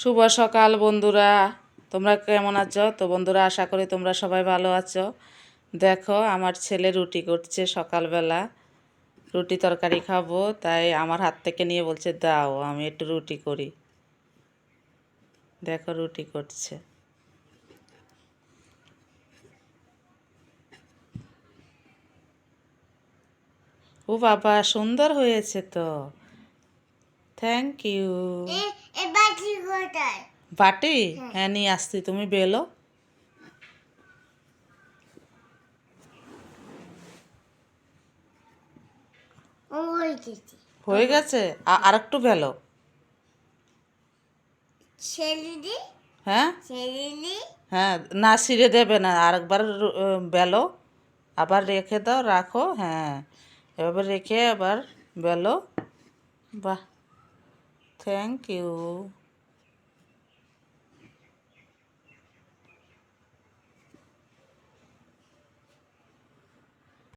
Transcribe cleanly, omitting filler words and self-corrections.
শুভ সকাল বন্ধুরা, তোমরা কেমন আছো? তো বন্ধুরা, আশা করি তোমরা সবাই ভালো আছো। দেখো, আমার ছেলে রুটি করছে সকালবেলা। রুটি তরকারি খাবো, তাই আমার হাত থেকে নিয়ে বলছে দাও আমি একটু রুটি করি। দেখো রুটি করছে। ও বাবা, সুন্দর হয়েছে তো, থ্যাংক ইউ। বাটি? হ্যাঁ, নিয়ে আসছি, তুমি বেলো। হয়ে গেছে, আর একটু বেলো। হ্যাঁ হ্যাঁ, না ছিঁড়ে দেবে না, আরেকবার বেলো, আবার রেখে দাও, রাখো। হ্যাঁ, এভাবে রেখে আবার বেলো। বাহ, থ্যাংক ইউ।